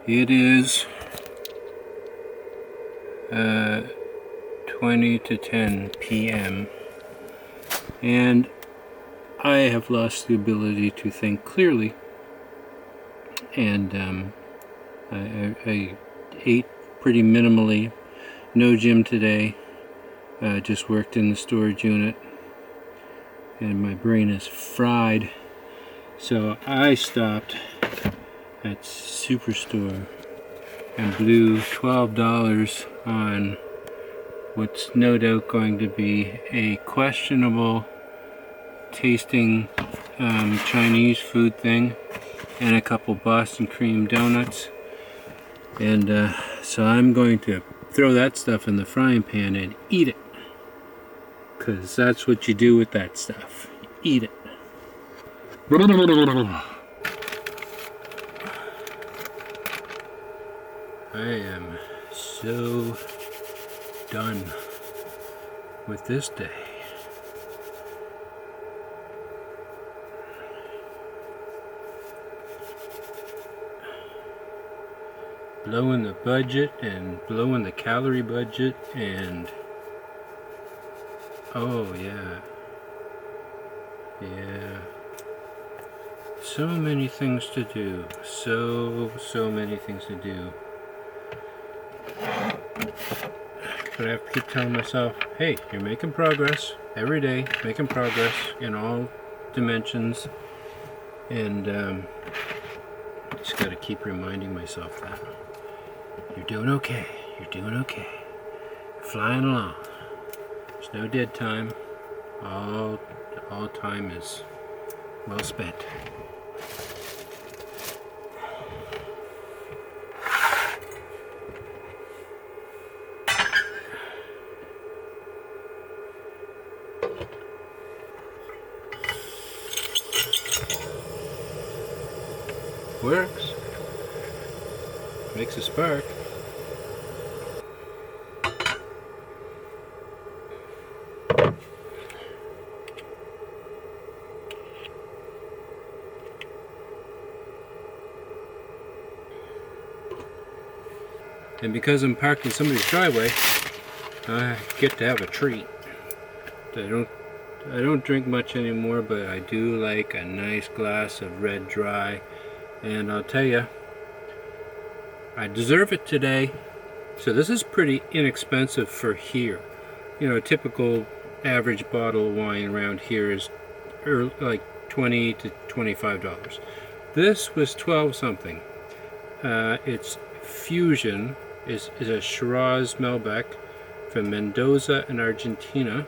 It is 20 to 10 p.m. and I have lost the ability to think clearly, and I ate pretty minimally. No gym today. Just worked in the storage unit, and my brain is fried. So I stopped at Superstore and blew $12 on what's no doubt going to be a questionable tasting Chinese food thing, and a couple Boston cream donuts. And so I'm going to throw that stuff in the frying pan and eat it, because that's what you do with that stuff. You eat it. I am so done with this day. Blowing the budget and blowing the calorie budget, and oh yeah, so many things to do, so many things to do. But I have to keep telling myself, hey, you're making progress every day, making progress in all dimensions, and just got to keep reminding myself that you're doing okay, you're doing okay, you're flying along. There's no dead time. All time is well spent. Works. Makes a spark. And because I'm parked in somebody's driveway, I get to have a treat. I don't drink much anymore, but I do like a nice glass of red dry. And I'll tell you, I deserve it today. So this is pretty inexpensive for here. You know, a typical average bottle of wine around here is like $20 to $25. This was 12 something. It's Fusion, is a Shiraz Malbec from Mendoza in Argentina.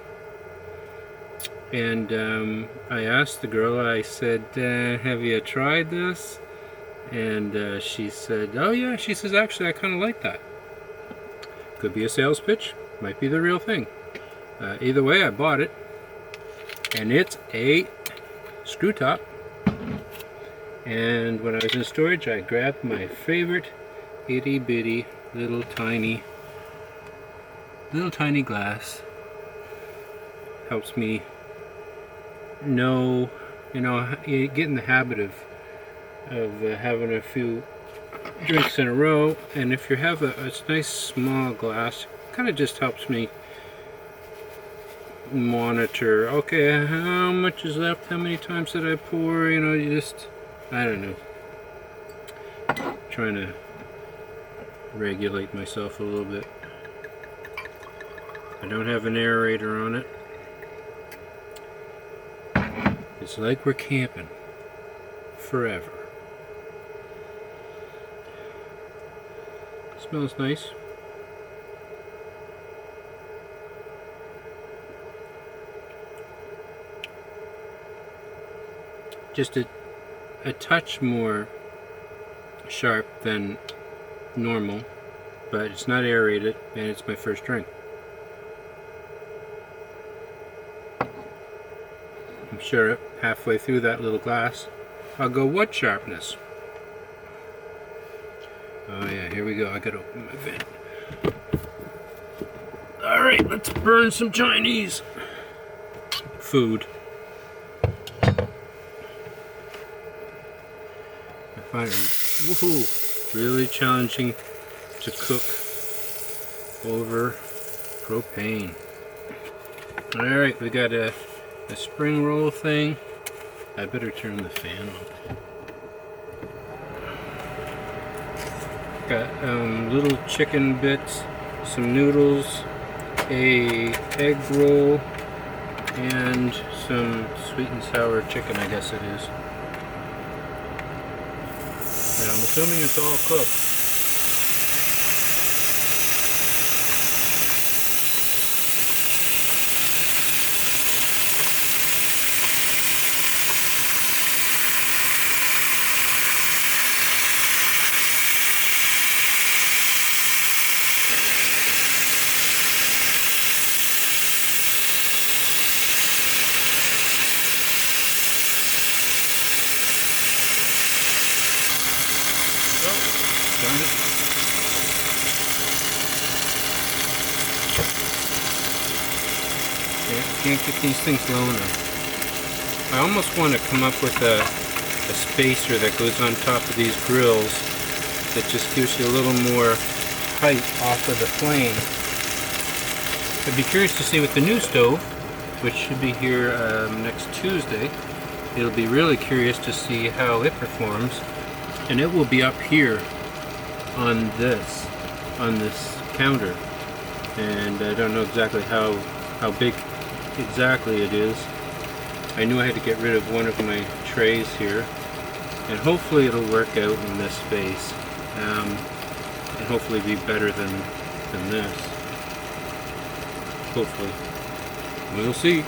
And I asked the girl, I said, have you tried this? And she said, oh yeah, she says, actually I kind of like that. Could be a sales pitch, might be the real thing. Either way, I bought it, and it's a screw top. And when I was in storage, I grabbed my favorite itty bitty little tiny glass. Helps me know, you get in the habit of having a few drinks in a row, and if you have a nice small glass, it kind of just helps me monitor, okay, how much is left, how many times did I pour, you just, I don't know, trying to regulate myself a little bit. I don't have an aerator on it. It's like we're camping forever. Smells nice. Just a touch more sharp than normal, but it's not aerated, and it's my first drink. I'm sure halfway through that little glass, I'll go, what sharpness? Oh yeah, here we go. I gotta open my vent. Alright, let's burn some Chinese food. I finally, woohoo! Really challenging to cook over propane. Alright, we got a spring roll thing. I better turn the fan on. Got little chicken bits, some noodles, a egg roll, and some sweet and sour chicken, I guess it is. And I'm assuming it's all cooked. Darn it. Can't get these things low enough. I almost want to come up with a spacer that goes on top of these grills that just gives you a little more height off of the flame. I'd be curious to see with the new stove, which should be here next Tuesday. It'll be really curious to see how it performs, and it will be up here on this counter, and I don't know exactly how big exactly it is. I knew I had to get rid of one of my trays here, and hopefully it'll work out in this space, and hopefully be better than this. Hopefully. We'll see.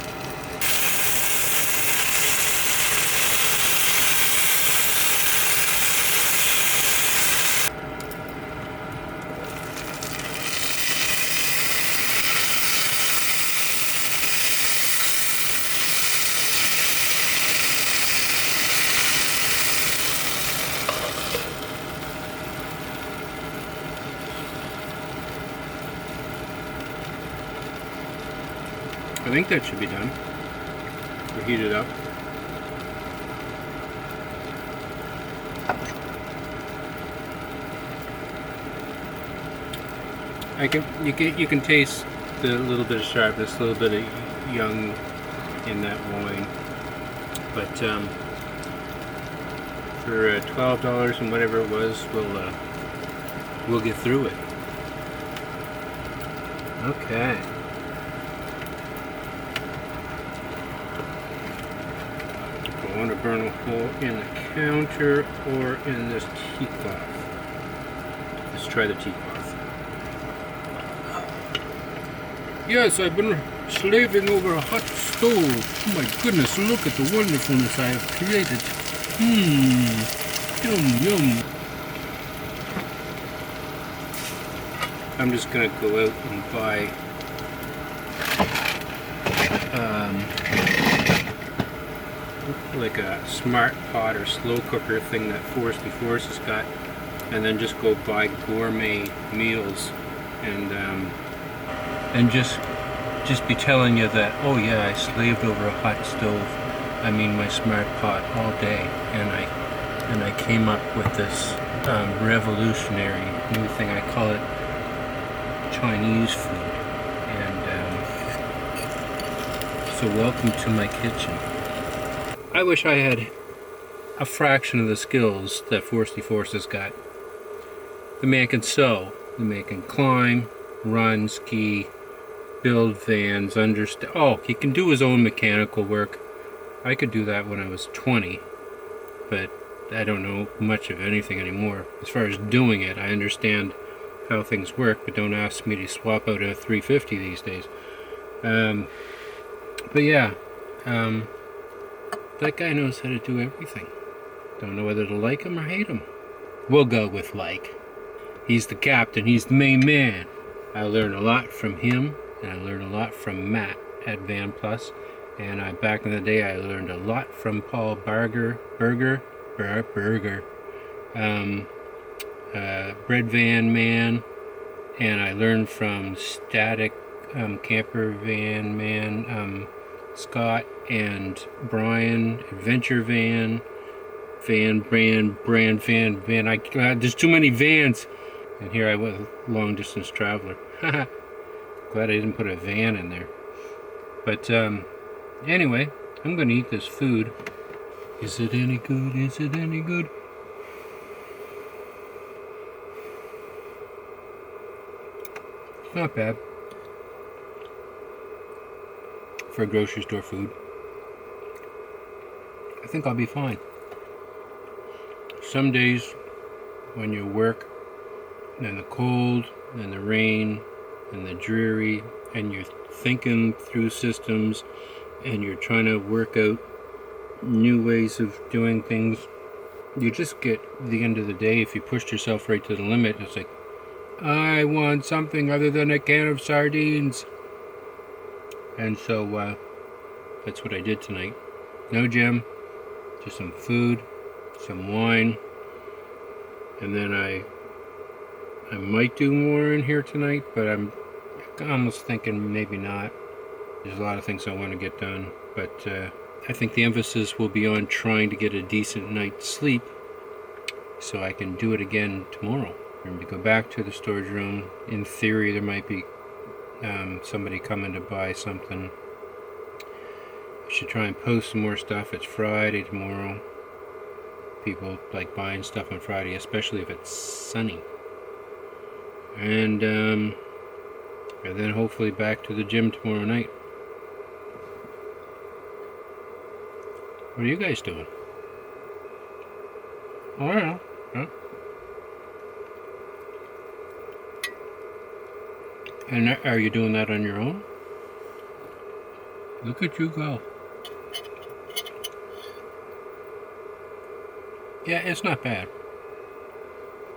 I think that should be done. We'll heat it up. You can taste the little bit of sharpness, a little bit of young in that wine. But for $12 and whatever it was, we'll get through it. Okay. I want to burn a hole in the counter or in this tea cloth. Let's try the tea cloth. Yes, I've been slaving over a hot stove. Oh my goodness, look at the wonderfulness I have created. Yum, yum. I'm just going to go out and buy like a smart pot or slow cooker thing that V47 has got, and then just go buy gourmet meals and just be telling you that, oh yeah, I slaved over a hot stove, I mean my smart pot, all day, and I came up with this revolutionary new thing. I call it Chinese food, and so welcome to my kitchen. I wish I had a fraction of the skills that V47 has got. The man can sew, the man can climb, run, ski, build vans, understand. Oh, he can do his own mechanical work. I could do that when I was 20, but I don't know much of anything anymore. As far as doing it, I understand how things work, but don't ask me to swap out a 350 these days. But yeah, that guy knows how to do everything. Don't know whether to like him or hate him. We'll go with like. He's the captain, he's the main man. I learned a lot from him, and I learned a lot from Matt at Van Plus, and back in the day I learned a lot from Paul Burger, Bread Van Man, and I learned from Static Camper Van Man, Scott and Brian, Adventure Van, van. There's too many vans. And here I was, long distance traveler. Glad I didn't put a van in there. But anyway, I'm gonna eat this food. Is it any good? Is it any good? It's not bad for grocery store food. I think I'll be fine. Some days when you work and the cold and the rain and the dreary and you're thinking through systems and you're trying to work out new ways of doing things, you just get the end of the day, if you pushed yourself right to the limit, it's like, I want something other than a can of sardines. And so that's what I did tonight. No gym, just some food, some wine, and then I might do more in here tonight, but I'm almost thinking maybe not. There's a lot of things I want to get done, but I think the emphasis will be on trying to get a decent night's sleep so I can do it again tomorrow. Remember to go back to the storage room. In theory, there might be somebody coming to buy something. I should try and post some more stuff. It's Friday tomorrow. People like buying stuff on Friday, especially if it's sunny. And then hopefully back to the gym tomorrow night. What are you guys doing? I don't know. Huh? And are you doing that on your own? Look at you go. Yeah, it's not bad.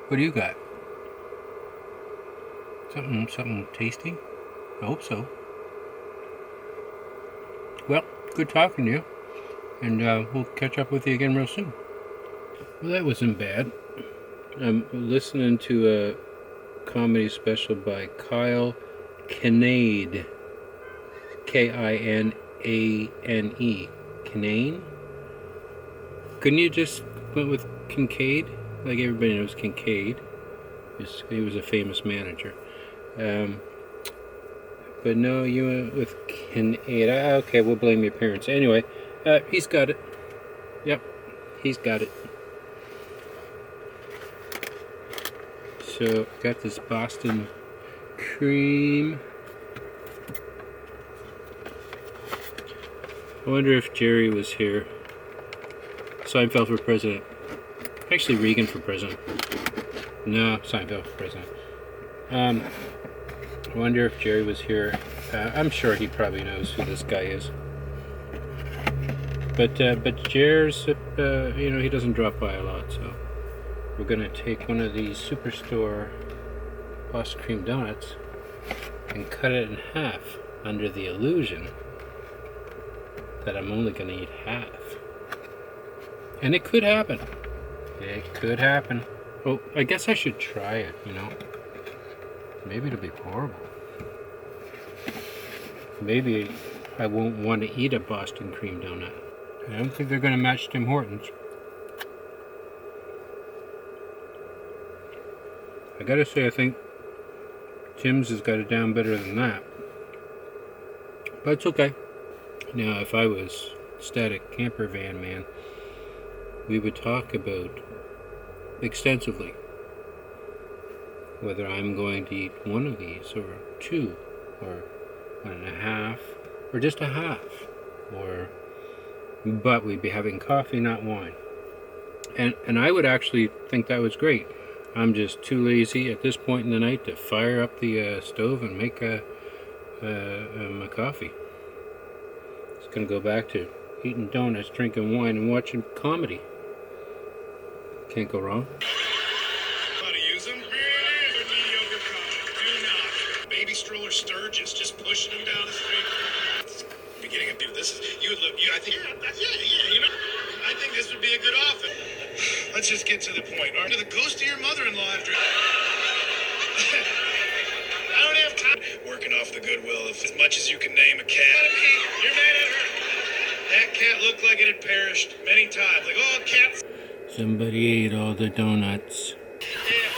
What do you got? Something tasty? I hope so. Well, good talking to you. And we'll catch up with you again real soon. Well, that wasn't bad. I'm listening to a comedy special by Kyle Kinane. Kinane. Kinane? Couldn't you just went with Kincaid? Like everybody knows Kincaid. He was a famous manager. But no, you went with Kinane. Okay, we'll blame your parents. Anyway, he's got it. Yep, he's got it. So, got this Boston cream. I wonder if Jerry was here. Seinfeld for president. Actually, Reagan for president. No, Seinfeld for president. I wonder if Jerry was here. I'm sure he probably knows who this guy is. But Jerry's, he doesn't drop by a lot, so we're gonna take one of these Superstore Boston cream donuts and cut it in half under the illusion that I'm only gonna eat half. And it could happen. It could happen. Oh, I guess I should try it, Maybe it'll be horrible. Maybe I won't want to eat a Boston cream donut. I don't think they're going to match Tim Hortons. I gotta say, I think Tim's has got it down better than that. But it's okay. Now, if I was Static Camper Van Man, we would talk about extensively whether I'm going to eat one of these, or two, or 1.5, or just a half, but we'd be having coffee, not wine. And I would actually think that was great. I'm just too lazy at this point in the night to fire up the stove and make my coffee. It's going to go back to eating donuts, drinking wine, and watching comedy. Can't go wrong. How to use them? They're mediocre comedy. Do not. Baby stroller Sturgis, just pushing them down the street. Beginning of dude, this is I think I think this would be a good offense. Let's just get to the point. To the ghost of your mother-in-law after. I don't have time working off the goodwill of as much as you can name a cat. You're mad at her. That cat looked like it had perished many times. Like, oh, cats. Somebody ate all the donuts. Yeah.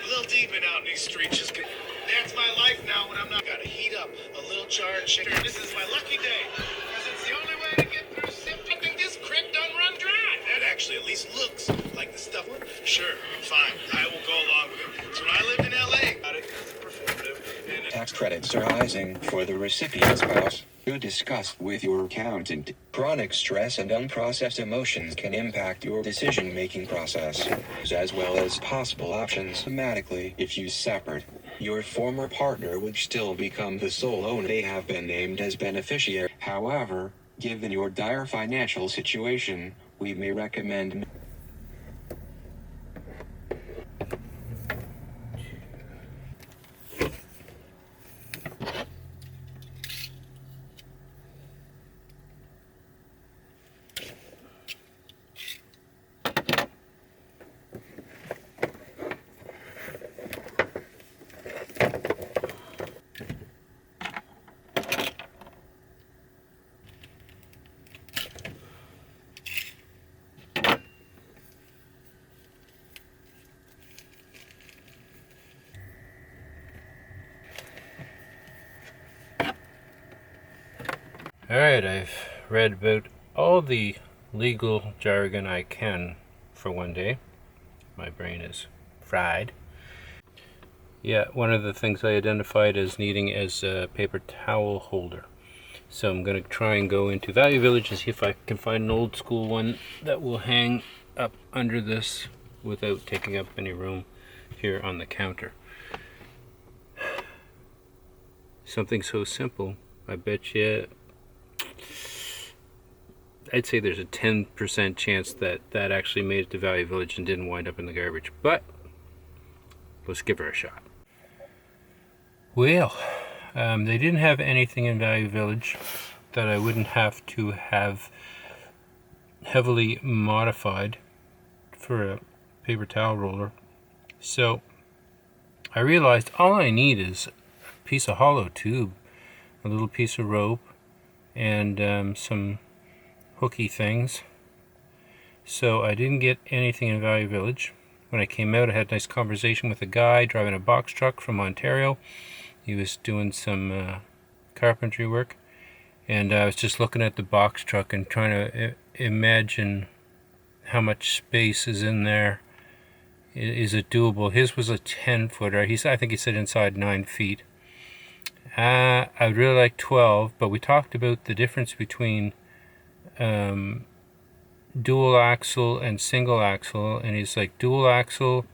A little demon out in these streets. That's my life now when I'm not. Gotta heat up a little jar of chicken. This is my lucky day. Because it's the only way to get through simply. I think this creek done run dry. That actually at least looks like the stuff. Sure, fine. I will go along with it. So when I lived in LA, got it because it's performative. And Tax credits arising for the recipient's spouse. To discuss with your accountant. Chronic stress and unprocessed emotions can impact your decision-making process, as well as possible options. Automatically, if you separate, your former partner would still become the sole owner. They have been named as beneficiary. However, given your dire financial situation, we may recommend. Alright, I've read about all the legal jargon I can for one day. My brain is fried. Yeah, one of the things I identified as needing is a paper towel holder. So I'm going to try and go into Value Village and see if I can find an old school one that will hang up under this without taking up any room here on the counter. Something so simple, I bet you I'd say there's a 10% chance that that actually made it to Value Village and didn't wind up in the garbage. But let's give her a shot. Well, they didn't have anything in Value Village that I wouldn't have to have heavily modified for a paper towel roller. So I realized all I need is a piece of hollow tube, a little piece of rope, and some hooky things. So I didn't get anything in Value Village. When I came out, I had a nice conversation with a guy driving a box truck from Ontario. He was doing some carpentry work, and I was just looking at the box truck and trying to imagine how much space is in there. Is it doable? His was a 10-footer. I think he said inside 9 feet. I'd really like 12, but we talked about the difference between dual axle and single axle, and he's like, dual axle,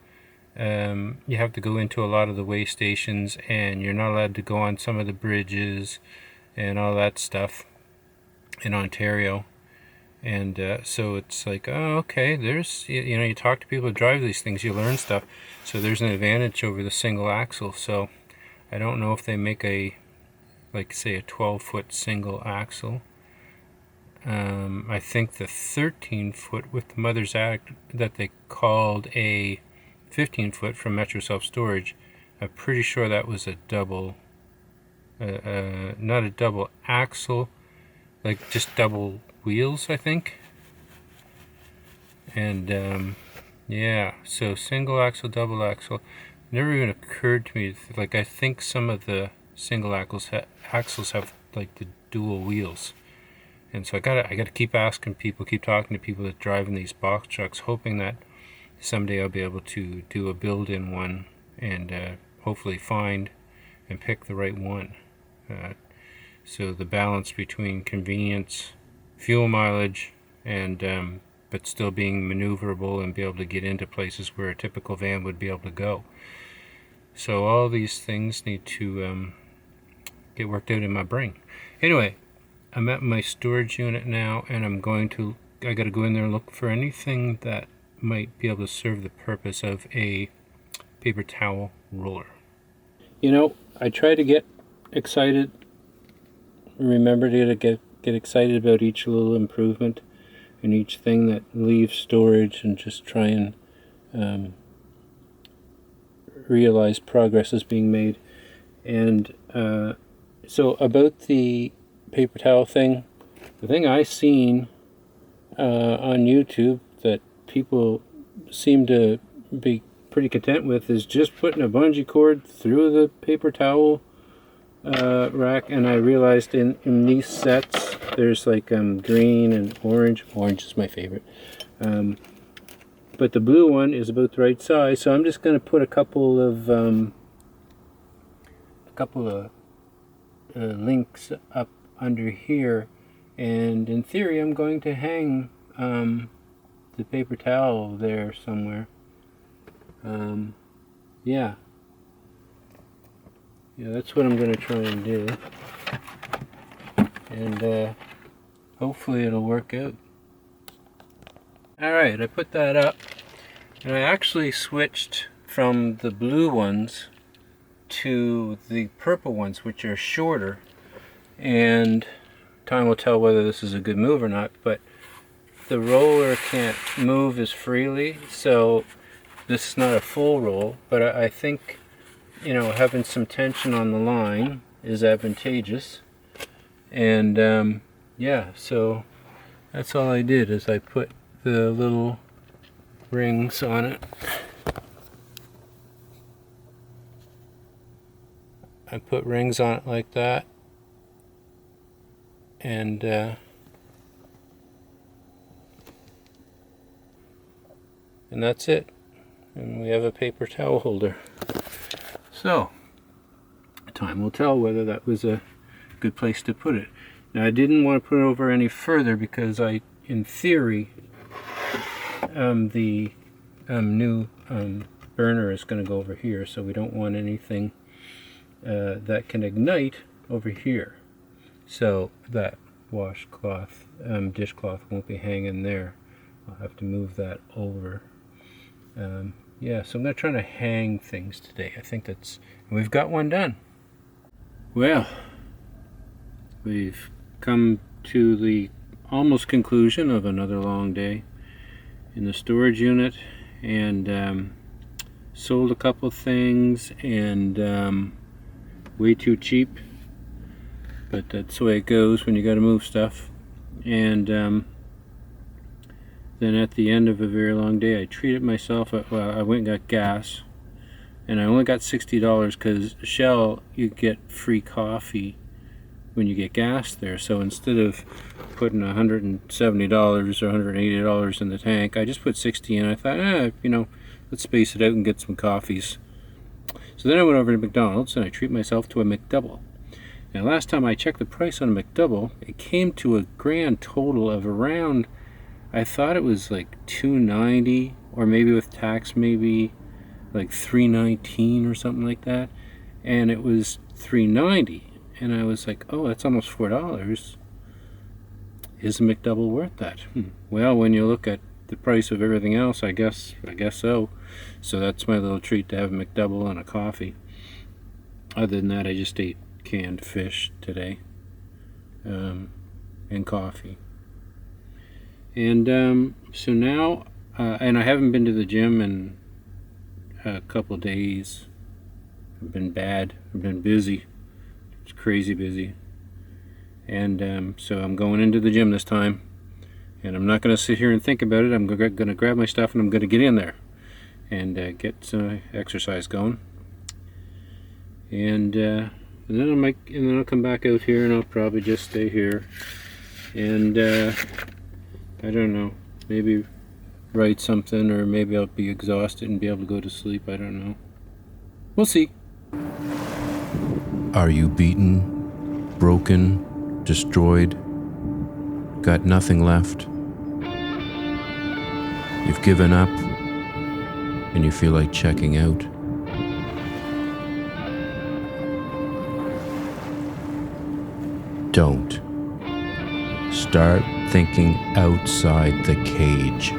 you have to go into a lot of the way stations, and you're not allowed to go on some of the bridges and all that stuff in Ontario. And so it's like, oh, okay, there's, you know, you talk to people who drive these things, you learn stuff. So there's an advantage over the single axle. So I don't know if they make a, like, say, a 12-foot single axle. I think the 13-foot with the Mother's Act that they called a 15-foot from Metro Self Storage, I'm pretty sure that was a double, not a double axle, like just double wheels, I think. And yeah, so single axle, double axle, never even occurred to me. Like, I think some of the single axles have like the dual wheels. And so I gotta keep asking people, keep talking to people that drive in these box trucks, hoping that someday I'll be able to do a build-in one and hopefully find and pick the right one. So the balance between convenience, fuel mileage, and but still being maneuverable and be able to get into places where a typical van would be able to go. So all these things need to get worked out in my brain. Anyway, I'm at my storage unit now, and I gotta go in there and look for anything that might be able to serve the purpose of a paper towel roller. You know, I try to get excited, remember to get excited about each little improvement and each thing that leaves storage, and just try and realize progress is being made. And so about the paper towel thing, the thing I seen on YouTube, that people seem to be pretty content with is just putting a bungee cord through the paper towel rack. And I realized in these sets there's like green and orange. Orange is my favorite. But the blue one is about the right size, so I'm just going to put a couple of links up under here, and in theory I'm going to hang the paper towel there somewhere. Yeah, that's what I'm going to try and do, and hopefully it'll work out. Alright, I put that up, and I actually switched from the blue ones to the purple ones, which are shorter, and time will tell whether this is a good move or not, but the roller can't move as freely, so this is not a full roll, but I think, having some tension on the line is advantageous, and yeah, so that's all I did, is I put the little rings on it. I put rings on it like that, and that's it. And we have a paper towel holder. So, time will tell whether that was a good place to put it. Now, I didn't want to put it over any further because in theory, the new burner is going to go over here, so we don't want anything that can ignite over here. So that washcloth, dishcloth won't be hanging there. I'll have to move that over. Yeah, so I'm not trying to hang things today. I think we've got one done. Well, we've come to the almost conclusion of another long day in the storage unit, and sold a couple things, and way too cheap, but that's the way it goes when you got to move stuff. And then at the end of a very long day, I treated myself. I went and got gas, and I only got $60 because Shell, you get free coffee when you get gas there. So instead of putting $170 or $180 in the tank, I just put 60 in. I thought, let's space it out and get some coffees. So then I went over to McDonald's and I treat myself to a McDouble. Now, last time I checked the price on a McDouble, it came to a grand total of around, I thought it was like $2.90, or maybe with tax, maybe like $3.19 or something like that. And it was $3.90. And I was like, oh, that's almost $4. Is a McDouble worth that? Well, when you look at the price of everything else, I guess so. So that's my little treat, to have a McDouble and a coffee. Other than that, I just ate canned fish today, and coffee. And so now, and I haven't been to the gym in a couple days. I've been bad. I've been busy. It's crazy busy. And so I'm going into the gym this time. And I'm not going to sit here and think about it. I'm going to grab my stuff and I'm going to get in there and get some exercise going. And then I'll come back out here, and I'll probably just stay here. And I don't know, maybe write something, or maybe I'll be exhausted and be able to go to sleep. I don't know. We'll see. Are you beaten, broken, destroyed, got nothing left? You've given up and you feel like checking out. Don't. Start thinking outside the cage.